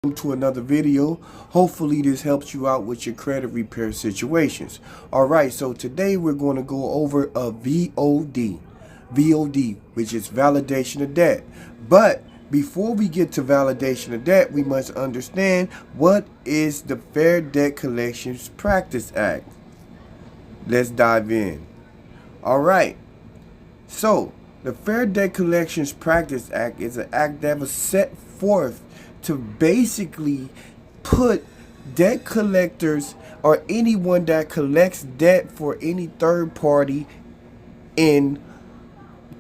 welcome to another video. Hopefully this helps you out with your credit repair situations. Alright, so today we're going to go over a VOD, which is validation of debt. But before we get to validation of debt, we must understand what is the Fair Debt Collections Practice Act. Let's dive in. Alright, so the Fair Debt Collections Practice Act is an act that was set forth to basically put debt collectors or anyone that collects debt for any third party in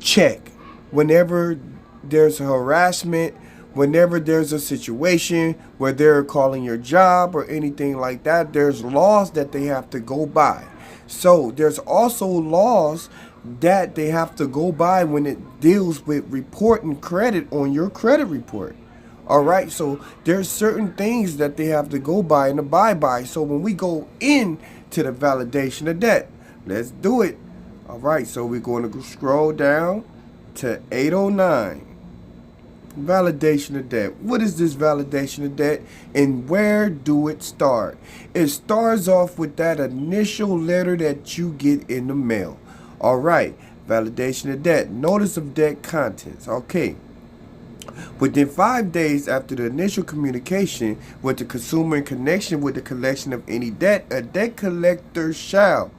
check. Whenever there's a harassment, whenever there's a situation where they're calling your job or anything like that, there's laws that they have to go by. So there's also laws that they have to go by when it deals with reporting credit on your credit report. Alright, so there's certain things that they have to go by and abide by. So when we go into the validation of debt, let's do it. Alright, so we're going to scroll down to 809. Validation of debt. What is this validation of debt and where do it start? It starts off with that initial letter that you get in the mail. Alright, validation of debt. Notice of debt contents. Okay. Within 5 days after the initial communication with the consumer in connection with the collection of any debt, a debt collector shall,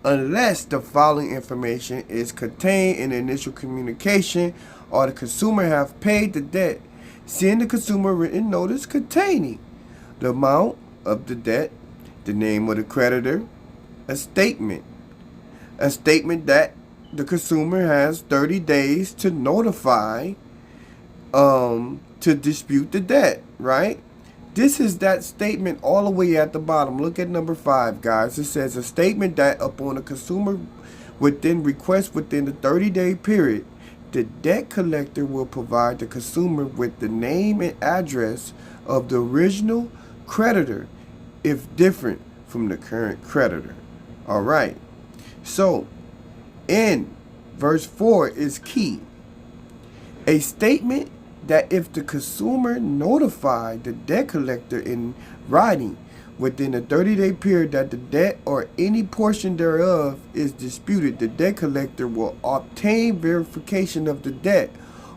unless the following information is contained in the initial communication or the consumer have paid the debt, send the consumer a written notice containing the amount of the debt, the name of the creditor, a statement that the consumer has 30 days to notify to dispute the debt, right? This is that statement all the way at the bottom. Look at number 5, guys. It says a statement that upon a consumer request within the 30-day period, the debt collector will provide the consumer with the name and address of the original creditor if different from the current creditor. All right. So in verse 4 is key. A statement that if the consumer notified the debt collector in writing within a 30-day period that the debt or any portion thereof is disputed, the debt collector will obtain verification of the debt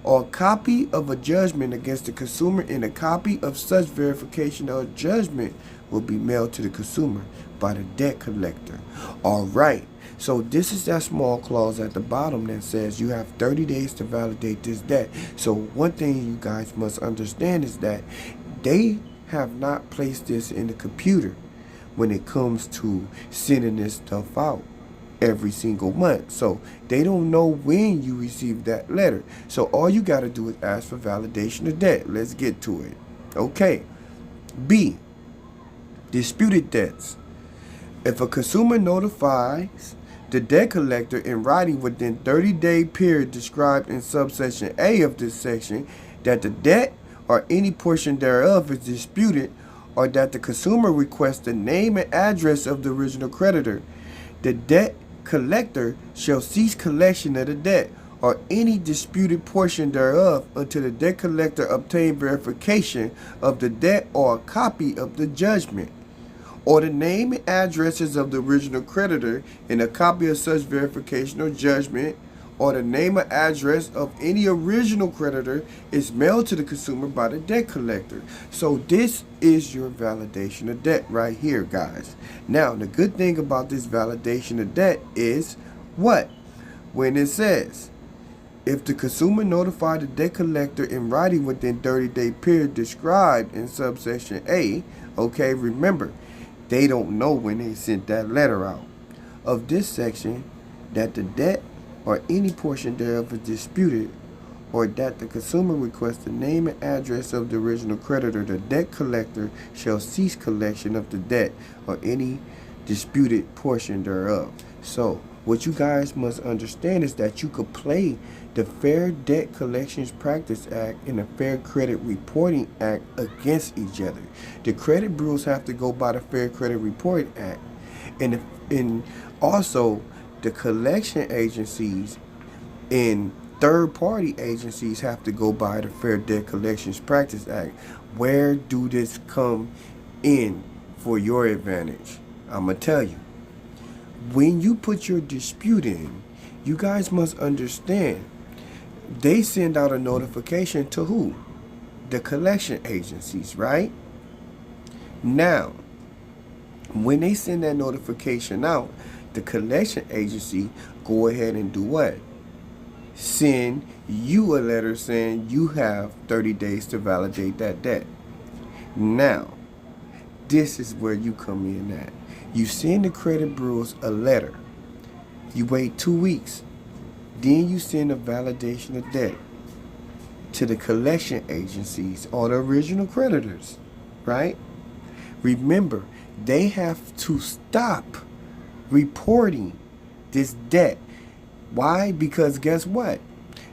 or a copy of a judgment against the consumer, and a copy of such verification or judgment will be mailed to the consumer by the debt collector. All right. So this is that small clause at the bottom that says you have 30 days to validate this debt. So one thing you guys must understand is that they have not placed this in the computer when it comes to sending this stuff out every single month. So they don't know when you receive that letter. So all you got to do is ask for validation of debt. Let's get to it. Okay. B, disputed debts. If a consumer notifies the debt collector in writing within 30-day period described in subsection A of this section that the debt or any portion thereof is disputed, or that the consumer requests the name and address of the original creditor, the debt collector shall cease collection of the debt or any disputed portion thereof until the debt collector obtain verification of the debt or a copy of the judgment, or the name and addresses of the original creditor and a copy of such verification or judgment, or the name and address of any original creditor is mailed to the consumer by the debt collector. So this is your validation of debt right here, guys. Now, the good thing about this validation of debt is what? When it says, if the consumer notified the debt collector in writing within 30-day period described in subsection A, okay, remember, they don't know when they sent that letter out of this section that the debt or any portion thereof is disputed, or that the consumer requests the name and address of the original creditor, the debt collector shall cease collection of the debt or any disputed portion thereof. So what you guys must understand is that you could play the Fair Debt Collections Practice Act and the Fair Credit Reporting Act against each other. The credit bureaus have to go by the Fair Credit Reporting Act, and also the collection agencies and third-party agencies have to go by the Fair Debt Collections Practice Act. Where do this come in for your advantage? I'm going to tell you. When you put your dispute in, you guys must understand, they send out a notification to who? The collection agencies, right? Now, when they send that notification out, the collection agency go ahead and do what? Send you a letter saying you have 30 days to validate that debt. Now, this is where you come in at. You send the credit bureaus a letter. You wait 2 weeks. Then you send a validation of debt to the collection agencies or the original creditors, right? Remember, they have to stop reporting this debt. Why? Because guess what?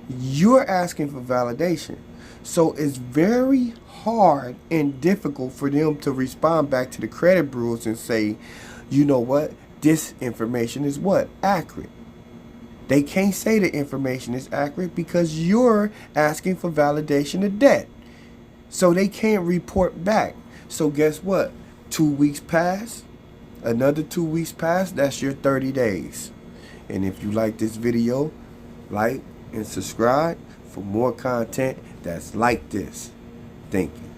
You're asking for validation. So it's very hard and difficult for them to respond back to the credit bureaus and say, you know what? This information is what? Accurate. They can't say the information is accurate because you're asking for validation of debt. So they can't report back. So guess what? 2 weeks pass. Another 2 weeks pass. That's your 30 days. And if you like this video, like and subscribe for more content that's like this. Thank you.